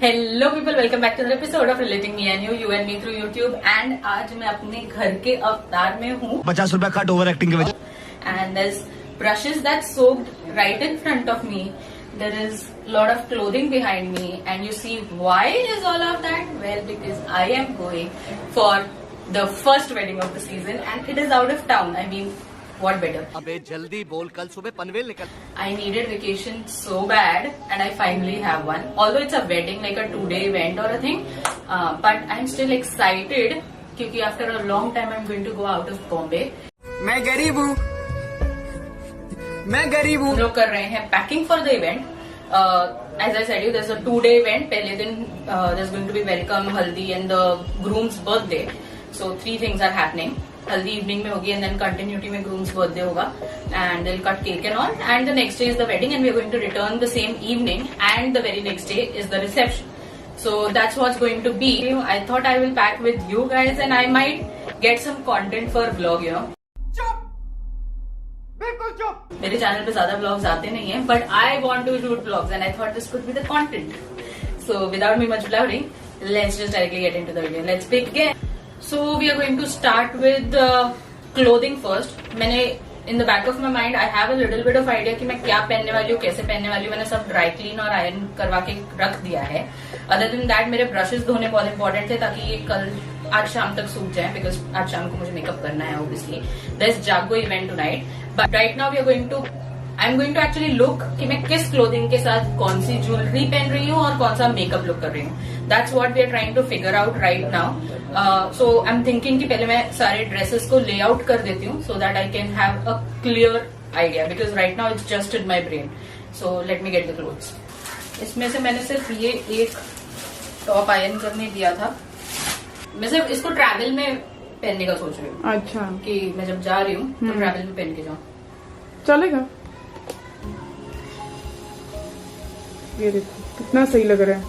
Hello people, welcome back to the episode of relating me and you and me through YouTube. And आज मैं अपने घर के अवतार में हूँ। 50 रुपया कट ओवर एक्टिंग के वजह। And there's brushes that soaked right in front of me. There is lot of clothing behind me, and you see why is all of that? Well, because I am going for the first wedding of the season, and it is out of town. I mean, what better? अबे जल्दी बोल, कल सुबह पनवेल निकल। I needed vacation so bad, and I finally have one. Although it's a wedding, like a 2-day event or a thing, but I'm still excited क्योंकि after a long time I'm going to go out of Bombay. मैं गरीब हूँ, मैं गरीब हूँ। हम लोग कर रहे हैं packing for the event. As I said you, there's a 2-day event. पहले दिन there's going to be welcome, haldi and the groom's birthday. So 3 things are happening. Haldi evening में होगी, एंड देन कंटिन्यूटी में ग्रूम्स बर्थडे होगा, and they will cut cake and all, and the next day is the wedding, and we are going to return the same evening, and the very next day is the reception. So that's what's going to be. I thought I will pack with you guys, and I might get some content for vlog, you know. बिल्कुल चुप। मेरे channel पे ज्यादा vlogs आते नहीं है, but I want to shoot vlogs, and I thought this could be the content. So without me much blurring, let's just directly get into the video. Let's begin. So we are going to start with clothing first. मैंने in the back of my mind I have a little bit of idea कि मैं क्या पहनने वाली हूँ, कैसे पहनने वाली हूँ. मैंने सब ड्राई क्लीन और आयरन करवा के रख दिया है. Other than that मेरे ब्रशेस धोने बहुत इंपॉर्टेंट थे ताकि ये कल आज शाम तक सूख जाए, बिकॉज आज शाम को मुझे मेकअप करना है obviously. There's Jago event tonight, but right now we are going to I'm going to actually look कि मैं किस क्लोथिंग के साथ कौन सी ज्वेलरी पहन रही हूँ और कौन सा मेकअप लुक कर रही हूँ. That's what we are trying to figure out right now. So I'm thinking कि पहले मैं सारे ड्रेसेस को ले आउट कर देती हूँ so that I can have a clear idea, because right now it's just in my brain. So let me get the clothes. इसमें से मैंने सिर्फ ये एक टॉप आयरन करने दिया था. मैं सिर्फ इसको ट्रैवल में पहनने का सोच रही हूँ. अच्छा, कि मैं जब जा रही हूँ तो ट्रैवल में पहन के जाऊँ. चलेगा. ये देखो कितना सही लग रहा है.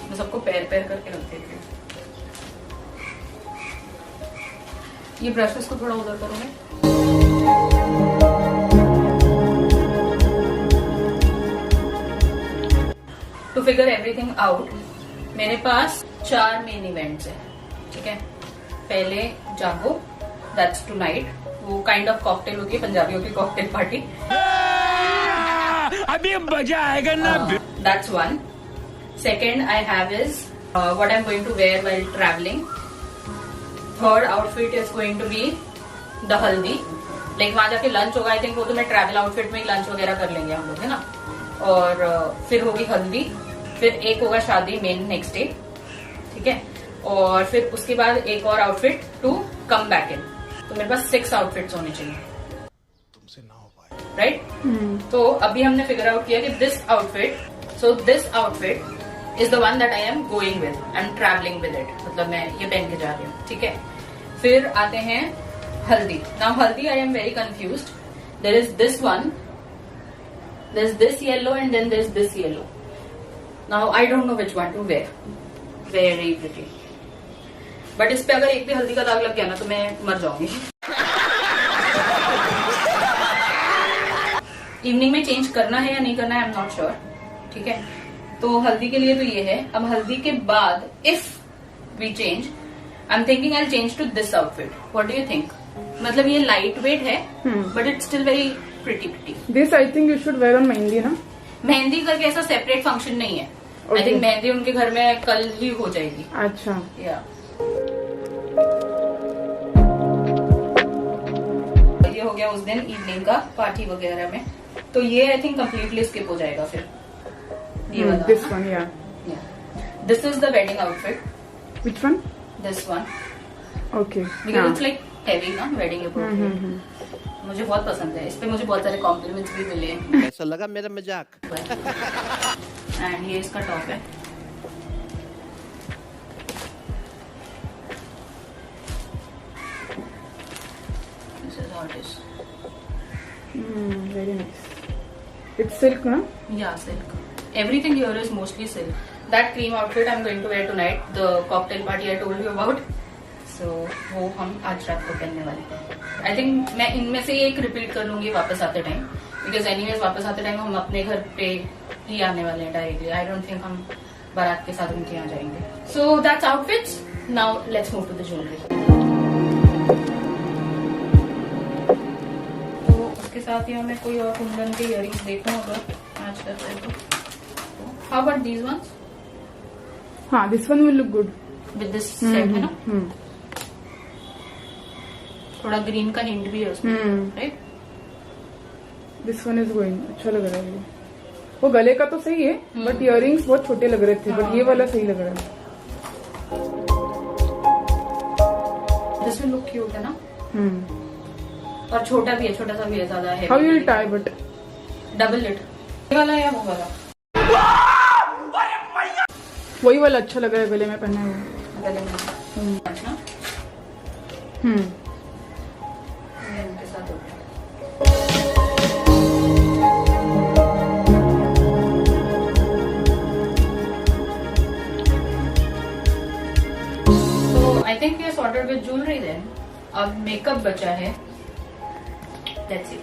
मैं सबको पैर पैर करके रख देती हूँ. ये ब्रशेस को थोड़ा उधर करूँ मैं. टू फिगर एवरीथिंग आउट, मेरे पास 4 मेन इवेंट्स है. ठीक है, पहले जागो, दैट्स टुनाइट. वो काइंड ऑफ कॉकटेल होती है, पंजाबियों की कॉकटेल पार्टी. अभी मजा आएगा ना. That's one. Second I have is what I am going to wear while travelling. Third outfit is going to be the haldi. Like वहां जाके लंच होगा, आई थिंक वो तो मैं ट्रैवल आउटफिट में ही लंच वगैरह कर लेंगे हम लोग, है ना. और फिर होगी हल्दी, फिर एक होगा शादी मेन नेक्स्ट डे. ठीक है, और फिर उसके बाद एक और outfit to come back in. तो मेरे पास 6 आउटफिट्स होने चाहिए. तुमसे ना हो पाए, राइट. तो अभी हमने फिगर आउट किया कि this outfit is the one that I am going with. I am travelling with it, मतलब मैं ये पहन के जा रही हूँ. ठीक है, फिर आते हैं haldi. Now haldi I am very confused. There is this one, there is this yellow, and then there is this yellow. Now I don't know which one to wear. Very pretty. But इस पे अगर एक भी हल्दी का दाग लग गया ना तो मैं मर जाऊंगी. इवनिंग में चेंज करना है या नहीं करना है, आई एम नॉट श्योर. ठीक है, तो हल्दी के लिए तो ये है. अब हल्दी के बाद if we change, I am thinking I change to this outfit. What do you think? मतलब ये लाइट वेट है, but it's still very pretty. This I think you should wear on mehndi ना. मेहंदी करके ऐसा सेपरेट फंक्शन नहीं है. I think mehndi उनके घर में कल ही हो जाएगी. अच्छा, या ये हो गया उस दिन इवनिंग का पार्टी वगैरह में. तो ये आई थिंक कम्प्लीटली स्किप हो जाएगा फिर. ये वाला, दिस वन. या this is the wedding outfit. Which one? This one. Okay, because it's like heavy ना वेडिंग. मुझे बहुत पसंद है. इस पे मुझे बहुत सारे कॉम्प्लीमेंट्स भी मिले हैं. ऐसा लगा मेरा मजाक. एंड ये इसका टॉप है. This is how it is. Very nice. It's silk ना? या silk. Everything here is mostly silk. that cream outfit I'm going to wear tonight, the cocktail party I told you about. So वो हम आज रात को पहनने वाले हैं. I think मैं इनमें से एक रिपीट कर लूंगी वापस आते टाइम, because anyways वापस आते टाइम हम अपने घर पे ही आने वाले हैं डायरेक्टली. I don't think हम बारात के साथ उनके यहाँ जाएंगे. So that's outfits. Now let's move to the jewelry. तो उसके साथ ही हमें कोई और कुंदन के इयरिंग्स देखूं अगर मैच करते हैं तो. How about these ones? हाँ, this one will look good. With this set है ना? थोड़ा ग्रीन का हिंट भी है उसमें, right? This one is going. अच्छा लग रहा है ये. वो गले का तो सही है, बट इयरिंग्स बहुत छोटे लग रहे थे, बट ये वाला सही लग रहा है. This will look cute है ना? और छोटा भी है, छोटा सा भी है, ज्यादा है. How you will tie but? Double lit. ये वाला या वो वाला? वही वाला अच्छा लग रहा है गले में पहने हुए. गले में. अच्छा. इनके साथ हो गया. I think we are sorted with jewelry then. अब मेकअप बचा है. Let's see.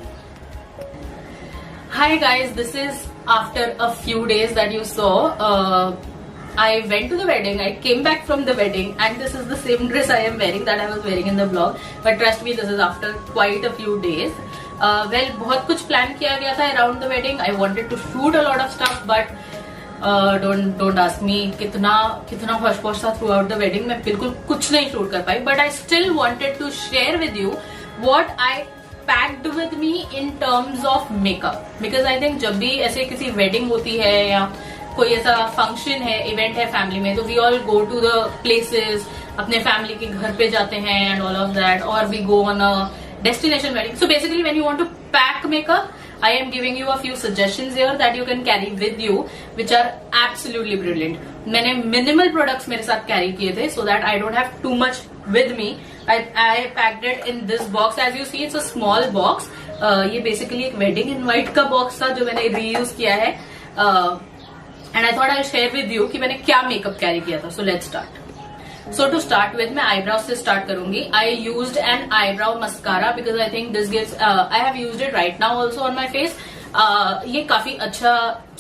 Hi guys, this is after a few days that you saw. I went to the wedding. I came back from the wedding, and this is the same dress I am wearing that I was wearing in the vlog. But trust me, this is after quite a few days. Well, बहुत कुछ plan किया गया था around the wedding. I wanted to shoot a lot of stuff, but don't ask me कितना hush posh था throughout the wedding. मैं बिल्कुल कुछ नहीं shoot कर पाई, but I still wanted to share with you what I packed with me in terms of makeup, because I think जब भी ऐसे किसी wedding होती है या कोई ऐसा फंक्शन है, इवेंट है फैमिली में, तो we all go to the places, अपने फैमिली के घर पे जाते हैं एंड ऑल ऑफ दैट, और we go on a destination wedding. So basically when you want to pack makeup, I am giving you a few suggestions here that you can carry with you, which are absolutely brilliant. मैंने minimal products मेरे साथ carry किए थे so that I don't have too much with me. I packed it in this box. As you see, it's a small box. ये basically एक wedding invite का box था जो मैंने reuse किया है. And I thought I'll share with you कि मैंने क्या makeup carry किया था. So let's start. So to start with, मैं eyebrows से start करूंगी. I used an eyebrow mascara because I think this gives. I have used it right now also on my face. ये काफी अच्छा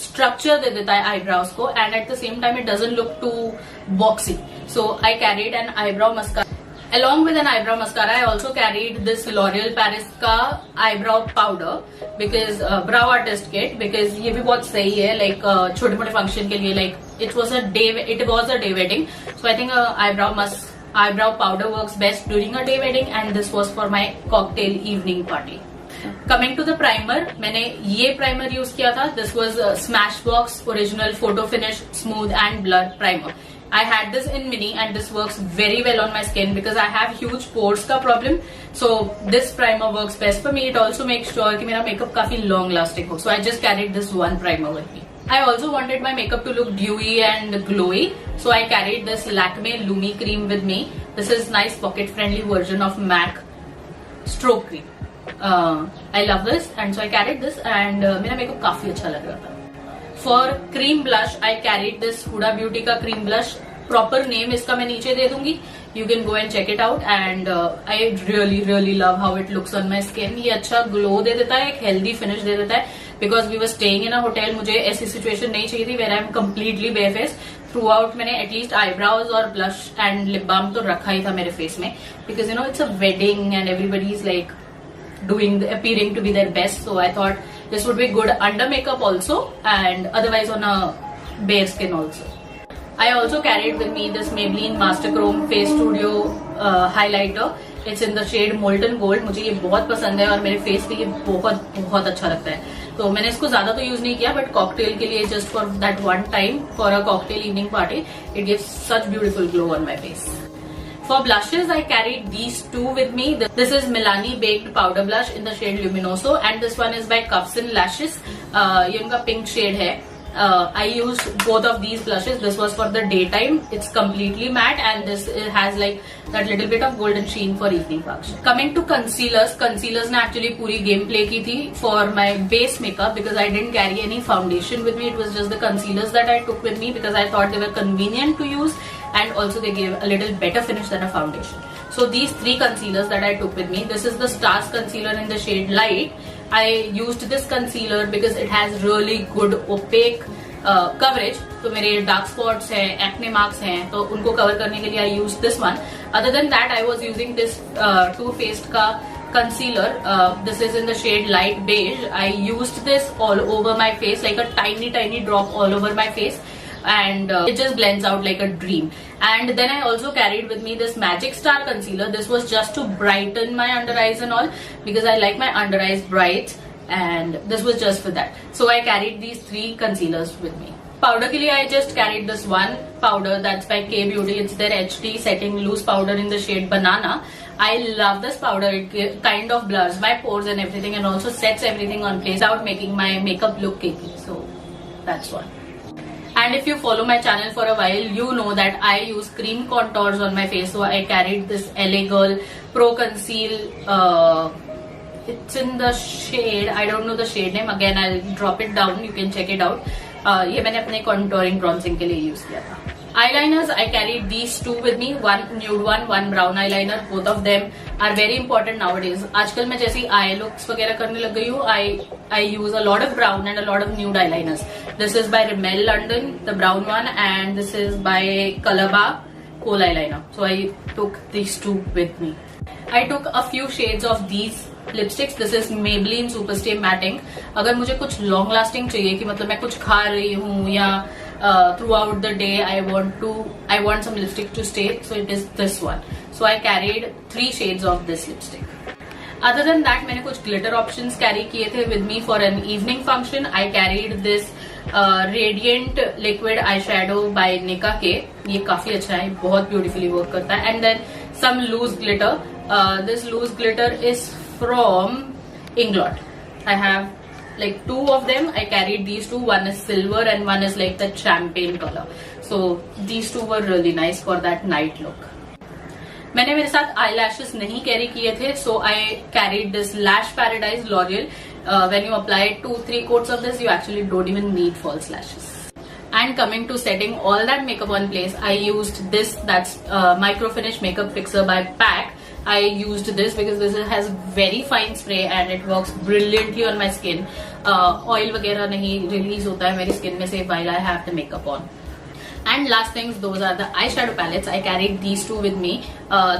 structure दे देता है eyebrows को, and at the same time it doesn't look too boxy. So I carried an eyebrow mascara. Along with an eyebrow mascara, I also carried this L'Oreal Paris का eyebrow powder because brow artist kit, because ये भी बहुत सही है like छोटे मोटे function के लिए, like it was a day wedding, so I think eyebrow powder works best during a day wedding, and this was for my cocktail evening party. Coming to the primer, मैंने ये primer use किया था. This was Smashbox Original Photo Finish Smooth and Blur Primer. I had this in mini and this works very well on my skin because I have huge pores का problem. So this primer works best for me. It also makes sure कि मेरा makeup काफी long lasting हो. So I just carried this one primer with me. I also wanted my makeup to look dewy and glowy. So I carried this Lakme Lumi cream with me. This is nice pocket friendly version of MAC stroke cream. I love this, and so I carried this, and मेरा makeup काफी अच्छा लग रहा था. For cream blush, I carried this Huda Beauty का cream blush. Proper name इसका मैं नीचे दे दूंगी. You can go and check it out, and I really love how it looks on my skin. ये अच्छा glow दे देता है, एक healthy finish दे देता है. Because we were staying in a hotel, मुझे ऐसी situation नहीं चाहिए थी where I am completely barefaced. Throughout मैंने at least eyebrows और blush and lip balm तो रखा ही था मेरे face में, because you know it's a wedding and everybody is like appearing to be their best. So I thought this would be good under makeup also, and otherwise on a bare skin also. I also carried with me this Maybelline Master Chrome Face Studio highlighter. It's in the shade Molten Gold. मुझे ये बहुत पसंद है और मेरे face पे ये बहुत अच्छा लगता है. तो मैंने इसको ज्यादा तो यूज नहीं किया, बट कॉकटेल के लिए just for that one time for a cocktail evening party, it gives such beautiful glow on my face. For blushes, I carried these two with me. This is Milani Baked Powder Blush in the shade Luminoso, and this one is by Cuffs and Lashes. ये उनका pink shade है. I used both of these blushes. This was for the daytime. It's completely matte, and this has like that little bit of golden sheen for evening function. Coming to concealers, concealers ने actually पूरी game play की थी for my base makeup because I didn't carry any foundation with me. It was just the concealers that I took with me because I thought they were convenient to use, and also they gave a little better finish than a foundation. So these 3 concealers that I took with me. This is the Stars concealer in the shade Light. I used this concealer because it has really good opaque coverage. तो मेरे dark spots हैं, acne marks हैं, तो उनको cover करने के लिए I used this one. Other than that, I was using this Too Faced का concealer. This is in the shade Light Beige. I used this all over my face, like a tiny drop all over my face. And it just blends out like a dream. And then I also carried with me this Magic Star concealer. This was just to brighten my under eyes and all, because I like my under eyes bright, and this was just for that. So I carried these 3 concealers with me. Powder के लिए I just carried this one powder that's by K Beauty. It's their HD setting loose powder in the shade Banana. I love this powder. It kind of blurs my pores and everything, and also sets everything on place without making my makeup look cakey. So that's one. And if you follow my channel for a while, you know that I use cream contours on my face. So I carried this LA Girl Pro Conceal. It's in the shade, I don't know the shade name. Again, I'll drop it down. You can check it out. ये मैंने अपने contouring bronzing के लिए use किया था. Eyeliners, I carried these 2 with me. One nude one brown eyeliner. Both of them are very important nowadays. आजकल मैं जैसी eye looks वगैरह करने लग गई हूँ, I use a lot of brown and a lot of nude eyeliners. This is by Rimmel London, the brown one, and this is by Colorbar Kohl eyeliner. So I took these 2 with me. I took a few shades of these lipsticks. This is Maybelline Superstay Matting. अगर मुझे कुछ long lasting चाहिए कि मतलब मैं कुछ खा रही हूँ या throughout the day I want some lipstick to stay, so it is this one. So I carried 3 shades of this lipstick. Other than that, मैंने कुछ glitter options carry किए थे with me for an evening function. I carried this Radiant Liquid Eyeshadow by Nicka K. ये काफी अच्छा है, बहुत beautifully work करता है. And then some loose glitter. This loose glitter is from Inglot. I have like 2 of them. I carried these 2. One is silver and one is like the champagne color. So these 2 were really nice for that night look. मैंने मेरे साथ eyelashes नहीं carry किए थे, so I carried this Lash Paradise L'Oreal. When you apply 2-3 coats of this, you actually don't even need false lashes. And coming to setting all that makeup on place, I used this, that's Micro Finish Makeup Fixer by PAC. I used this because this has very fine spray and it works brilliantly on my skin. Oil वगैरह नहीं release होता है मेरी skin में से while I have the makeup on. And last things, those are the eyeshadow palettes. I carried these 2 with me.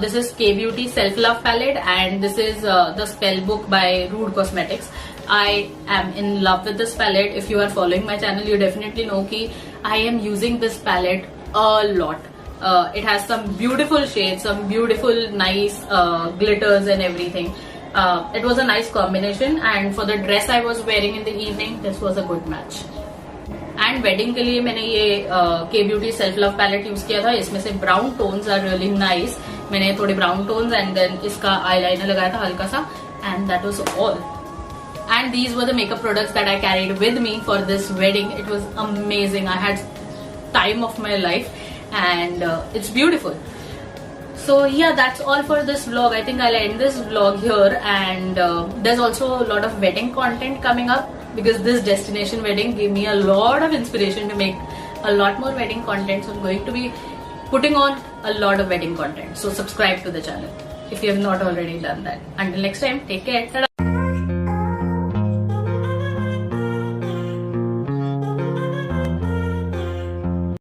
This is K Beauty Self Love palette, and this is the Spellbook by Rude Cosmetics. I am in love with this palette. If you are following my channel, you definitely know कि I am using this palette a lot. It has some beautiful shades, some beautiful nice glitters and everything. It was a nice combination, and for the dress I was wearing in the evening, this was a good match. And wedding के लिए मैंने ये K Beauty Self Love palette use किया था. इसमें से brown tones are really nice. मैंने थोड़े brown tones and then इसका eyeliner लगाया था हल्का सा, and that was all. And these were the makeup products that I carried with me for this wedding. It was amazing. I had time of my life, and it's beautiful. So yeah, that's all for this vlog. I think I'll end this vlog here, and there's also a lot of wedding content coming up because this destination wedding gave me a lot of inspiration to make a lot more wedding content. So I'm going to be putting on a lot of wedding content. So subscribe to the channel if you have not already done that. Until next time, take care. Ta-da.